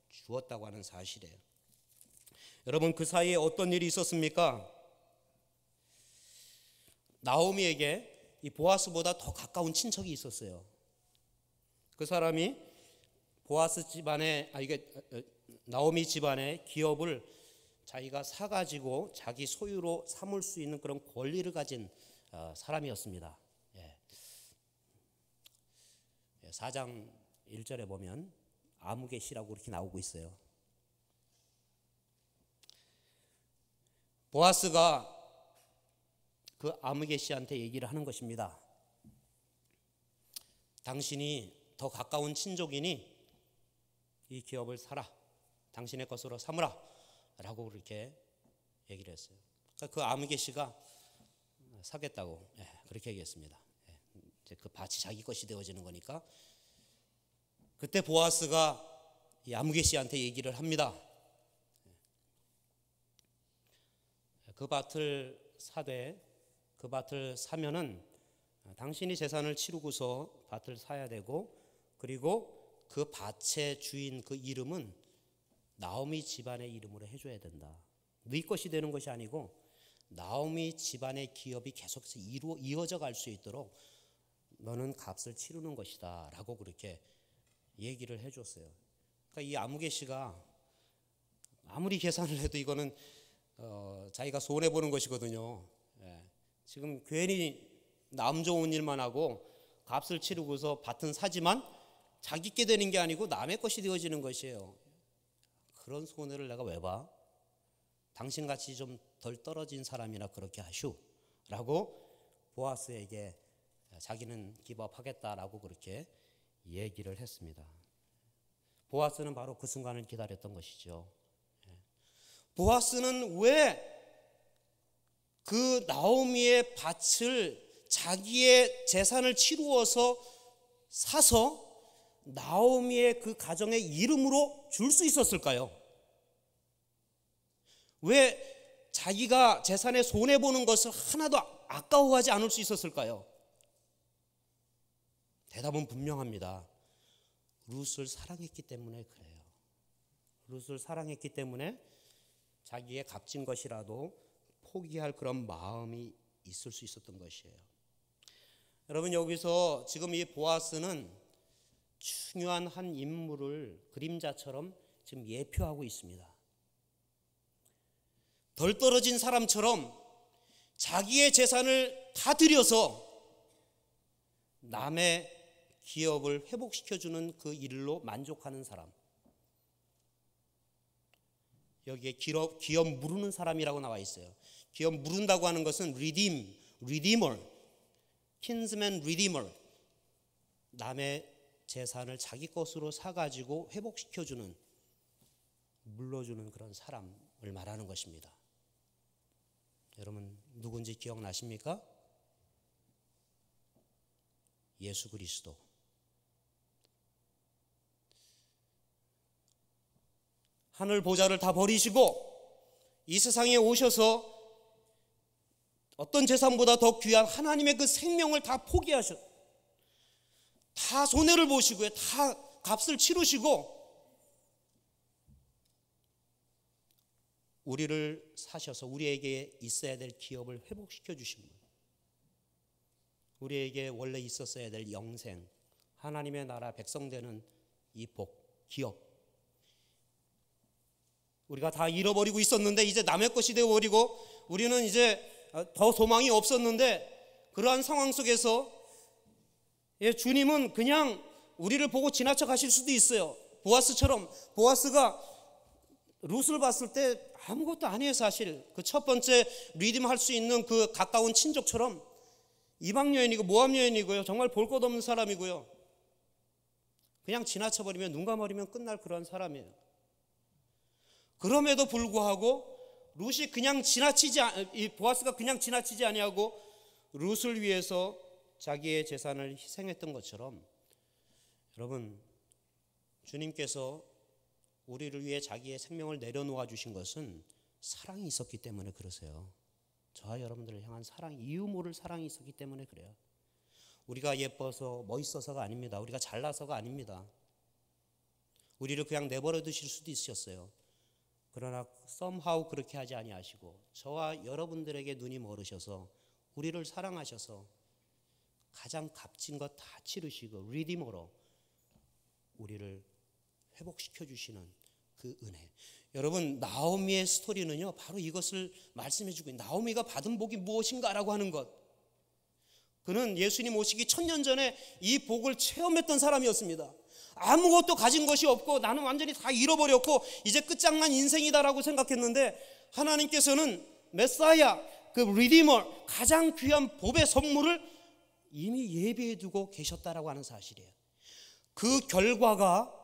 주었다고 하는 사실이에요. 여러분, 그 사이에 어떤 일이 있었습니까? 나오미에게 이 보아스보다 더 가까운 친척이 있었어요. 그 사람이 보아스 집안에 나오미 집안의 기업을 자기가 사가지고 자기 소유로 삼을 수 있는 그런 권리를 가진 사람이었습니다. 4장 1절에 보면 아무개 씨라고 이렇게 나오고 있어요. 보아스가 그 아무개 씨한테 얘기를 하는 것입니다. 당신이 더 가까운 친족이니 이 기업을 사라. 당신의 것으로 삼으라. 라고 그렇게 얘기를 했어요. 그러니까 그 아무개 씨가 사겠다고 그렇게 얘기했습니다. 이제 그 밭이 자기 것이 되어지는 거니까. 그때 보아스가 이 아무개 씨한테 얘기를 합니다. 그 밭을 사되 그 밭을 사면은 당신이 재산을 치르고서 밭을 사야 되고, 그리고 그 밭의 주인 그 이름은 나오미 집안의 이름으로 해줘야 된다. 네 것이 되는 것이 아니고 나오미 집안의 기업이 계속해서 이어져 갈 수 있도록 너는 값을 치르는 것이다 라고 그렇게 얘기를 해줬어요. 그러니까 이 아무개 씨가 아무리 계산을 해도 이거는 자기가 손해보는 것이거든요. 지금 괜히 남 좋은 일만 하고 값을 치르고서 밭은 사지만 자기께 되는 게 아니고 남의 것이 되어지는 것이에요. 그런 손해를 내가 왜 봐? 당신같이 좀 덜 떨어진 사람이나 그렇게 하슈 라고 보아스에게 자기는 기법하겠다라고 그렇게 얘기를 했습니다. 보아스는 바로 그 순간을 기다렸던 것이죠. 보아스는 왜 그 나오미의 밭을 자기의 재산을 치루어서 사서 나오미의 그 가정의 이름으로 줄 수 있었을까요? 왜 자기가 재산에 손해보는 것을 하나도 아까워하지 않을 수 있었을까요? 대답은 분명합니다. 룻을 사랑했기 때문에 그래요. 룻을 사랑했기 때문에 자기의 값진 것이라도 포기할 그런 마음이 있을 수 있었던 것이에요. 여러분, 여기서 지금 이 보아스는 중요한 한 인물을 그림자처럼 지금 예표하고 있습니다. 덜 떨어진 사람처럼 자기의 재산을 다 들여서 남의 기업을 회복시켜주는 그 일로 만족하는 사람. 여기에 기업 무르는 사람이라고 나와 있어요. 기업 무른다고 하는 것은 redeemer, kinsman redeemer. 남의 재산을 자기 것으로 사가지고 회복시켜주는, 물러주는 그런 사람을 말하는 것입니다. 여러분 누군지 기억나십니까? 예수 그리스도. 하늘 보좌를 다 버리시고 이 세상에 오셔서 어떤 재산보다 더 귀한 하나님의 그 생명을 다 포기하셨, 다 손해를 보시고요, 다 값을 치르시고 우리를 사셔서 우리에게 있어야 될 기업을 회복시켜 주신 분, 우리에게 원래 있었어야 될 영생, 하나님의 나라 백성 되는 이 복, 기업, 우리가 다 잃어버리고 있었는데 이제 남의 것이 되어버리고 우리는 이제 더 소망이 없었는데, 그러한 상황 속에서 주님은 그냥 우리를 보고 지나쳐 가실 수도 있어요. 보아스처럼. 보아스가 룻을 봤을 때 아무것도 아니에요. 사실 그 첫 번째 리딤할 수 있는 그 가까운 친족처럼 이방 여인이고 모압 여인이고요, 정말 볼 것 없는 사람이고요, 그냥 지나쳐버리면, 눈 감아버리면 끝날 그런 사람이에요. 그럼에도 불구하고 룻이 그냥 보아스가 그냥 지나치지 아니하고 룻을 위해서 자기의 재산을 희생했던 것처럼, 여러분 주님께서 우리를 위해 자기의 생명을 내려놓아 주신 것은 사랑이 있었기 때문에 그러세요. 저와 여러분들을 향한 사랑, 이유 모를 사랑이 있었기 때문에 그래요. 우리가 예뻐서 멋있어서가 아닙니다. 우리가 잘나서가 아닙니다. 우리를 그냥 내버려 두실 수도 있으셨어요. 그러나 somehow 그렇게 하지 아니하시고 저와 여러분들에게 눈이 멀으셔서 우리를 사랑하셔서 가장 값진 것 다 치르시고 리디머로 우리를 회복시켜 주시는 그 은혜. 여러분, 나오미의 스토리는요 바로 이것을 말씀해 주고 있는, 나오미가 받은 복이 무엇인가라고 하는 것. 그는 예수님 오시기 1000년 전에 이 복을 체험했던 사람이었습니다. 아무것도 가진 것이 없고 나는 완전히 다 잃어버렸고 이제 끝장난 인생이다라고 생각했는데, 하나님께서는 메사야, 그 리디머, 가장 귀한 복의 선물을 이미 예비해 두고 계셨다라고 하는 사실이에요. 그 결과가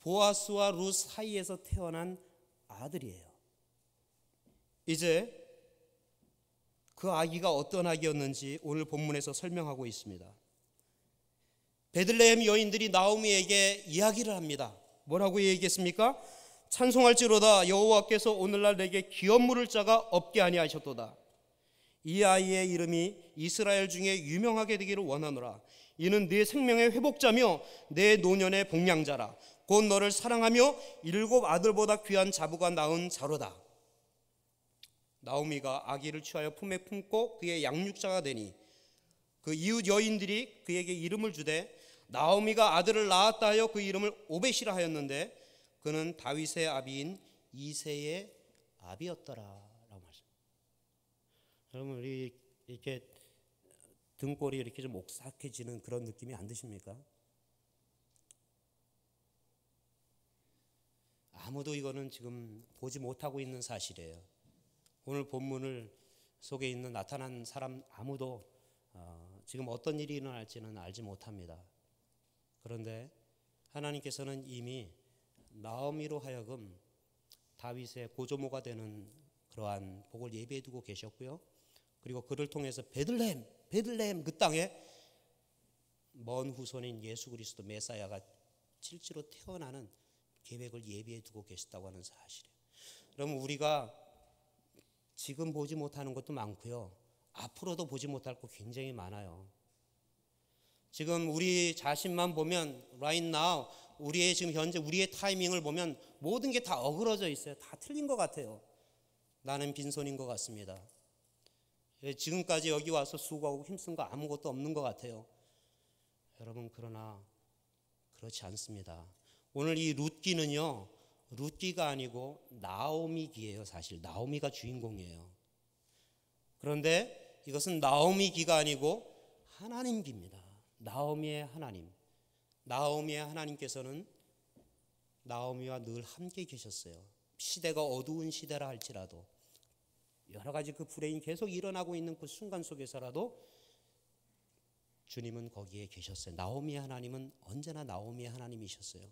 보아스와 룻 사이에서 태어난 아들이에요. 이제 그 아기가 어떤 아기였는지 오늘 본문에서 설명하고 있습니다. 베들레헴 여인들이 나오미에게 이야기를 합니다. 뭐라고 얘기했습니까? 찬송할지로다 여호와께서 오늘날 내게 기업 물을 자가 없게 아니하셨도다. 이 아이의 이름이 이스라엘 중에 유명하게 되기를 원하노라. 이는 네 생명의 회복자며 내 노년의 복량자라. 곧 너를 사랑하며 7 아들보다 귀한 자부가 낳은 자로다. 나오미가 아기를 취하여 품에 품고 그의 양육자가 되니 그 이웃 여인들이 그에게 이름을 주되 나오미가 아들을 낳았다 하여 그 이름을 오벳이라 하였는데 그는 다윗의 아비인 이새의 아비였더라 라고 말씀. 여러분, 우리 이렇게 등골이 이렇게 좀 옥삭해지는 그런 느낌이 안 드십니까? 아무도 이거는 지금 보지 못하고 있는 사실이에요. 오늘 본문을 속에 있는 나타난 사람 아무도 지금 어떤 일이 일어날지는 알지 못합니다. 그런데 하나님께서는 이미 나오미로 하여금 다윗의 고조모가 되는 그러한 복을 예비해 두고 계셨고요. 그리고 그를 통해서 베들레헴 그 땅에 먼 후손인 예수 그리스도 메사야가 실제로 태어나는 계획을 예비해 두고 계셨다고 하는 사실이에요. 그럼 우리가 지금 보지 못하는 것도 많고요. 앞으로도 보지 못할 것 굉장히 많아요. 지금 우리 자신만 보면 right now, 우리의 지금 현재 우리의 타이밍을 보면 모든 게 다 어그러져 있어요. 다 틀린 것 같아요. 나는 빈손인 것 같습니다. 지금까지 여기 와서 수고하고 힘쓴 거 아무것도 없는 것 같아요. 여러분, 그러나 그렇지 않습니다. 오늘 이 룻기는요, 룻기가 아니고 나오미기예요. 사실 나오미가 주인공이에요. 그런데 이것은 나오미기가 아니고 하나님기입니다. 나오미의 하나님. 나오미의 하나님께서는 나오미와 늘 함께 계셨어요. 시대가 어두운 시대라 할지라도, 여러 가지 그 불행이 계속 일어나고 있는 그 순간 속에서라도 주님은 거기에 계셨어요. 나오미의 하나님은 언제나 나오미의 하나님이셨어요.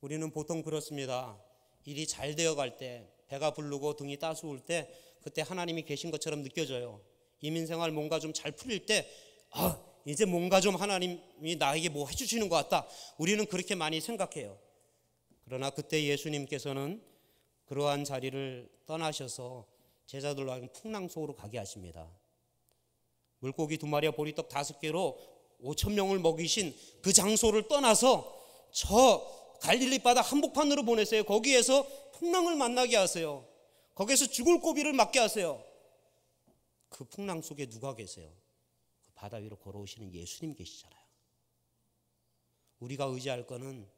우리는 보통 그렇습니다. 일이 잘 되어갈 때, 배가 부르고 등이 따스울 때 그때 하나님이 계신 것처럼 느껴져요. 이민생활 뭔가 좀 잘 풀릴 때 이제 뭔가 좀 하나님이 나에게 뭐 해주시는 것 같다. 우리는 그렇게 많이 생각해요. 그러나 그때 예수님께서는 그러한 자리를 떠나셔서 제자들로 하여금 풍랑 속으로 가게 하십니다. 물고기 2마리와 보리떡 5개로 5,000명을 먹이신 그 장소를 떠나서 저 갈릴리 바다 한복판으로 보내세요. 거기에서 풍랑을 만나게 하세요. 거기에서 죽을 고비를 맞게 하세요. 그 풍랑 속에 누가 계세요? 그 바다 위로 걸어오시는 예수님 계시잖아요. 우리가 의지할 거는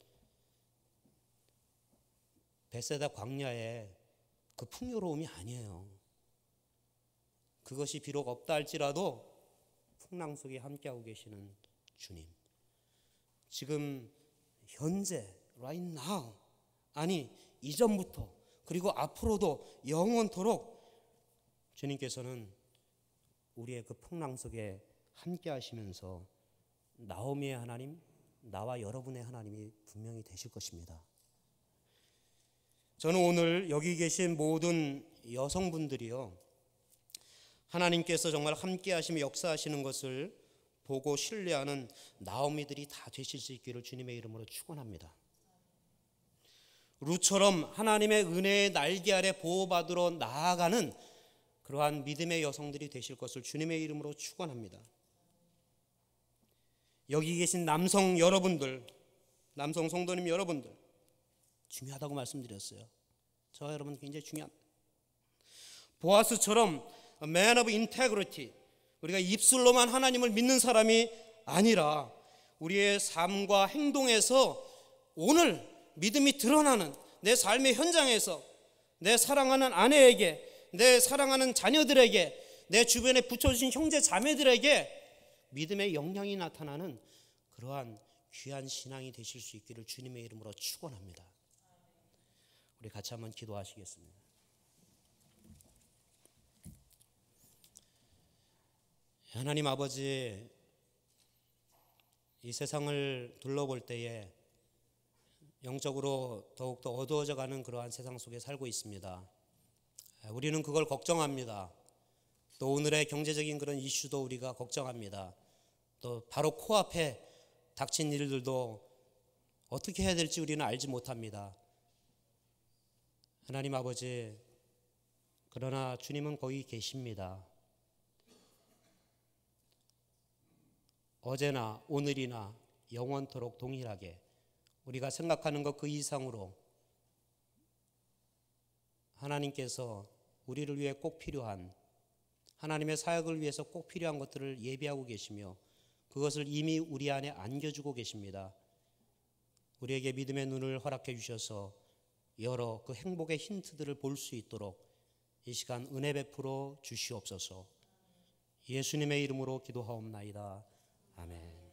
벳세다 광야의 그 풍요로움이 아니에요. 그것이 비록 없다 할지라도 풍랑 속에 함께하고 계시는 주님, 지금 현재 right now, 아니 이전부터 그리고 앞으로도 영원토록 주님께서는 우리의 그 풍랑 속에 함께 하시면서 나오미의 하나님, 나와 여러분의 하나님이 분명히 되실 것입니다. 저는 오늘 여기 계신 모든 여성분들이요, 하나님께서 정말 함께 하시며 역사하시는 것을 보고 신뢰하는 나오미들이 다 되실 수 있기를 주님의 이름으로 축원합니다. 룻처럼 하나님의 은혜의 날개 아래 보호받으러 나아가는 그러한 믿음의 여성들이 되실 것을 주님의 이름으로 축원합니다. 여기 계신 남성 여러분들, 남성 성도님 여러분들, 중요하다고 말씀드렸어요. 저 여러분 굉장히 중요합니다. 보아스처럼 man of integrity, 우리가 입술로만 하나님을 믿는 사람이 아니라 우리의 삶과 행동에서 오늘 믿음이 드러나는 내 삶의 현장에서 내 사랑하는 아내에게, 내 사랑하는 자녀들에게, 내 주변에 붙여주신 형제 자매들에게 믿음의 영향이 나타나는 그러한 귀한 신앙이 되실 수 있기를 주님의 이름으로 축원합니다. 우리 같이 한번 기도하시겠습니다. 하나님 아버지, 이 세상을 둘러볼 때에 영적으로 더욱더 어두워져 가는 그러한 세상 속에 살고 있습니다. 우리는 그걸 걱정합니다. 또 오늘의 경제적인 그런 이슈도 우리가 걱정합니다. 또 바로 코앞에 닥친 일들도 어떻게 해야 될지 우리는 알지 못합니다. 하나님 아버지, 그러나 주님은 거기 계십니다. 어제나 오늘이나 영원토록 동일하게 우리가 생각하는 것 그 이상으로 하나님께서 우리를 위해 꼭 필요한, 하나님의 사역을 위해서 꼭 필요한 것들을 예비하고 계시며 그것을 이미 우리 안에 안겨주고 계십니다. 우리에게 믿음의 눈을 허락해 주셔서 여러 그 행복의 힌트들을 볼 수 있도록 이 시간 은혜 베풀어 주시옵소서. 예수님의 이름으로 기도하옵나이다. 아멘.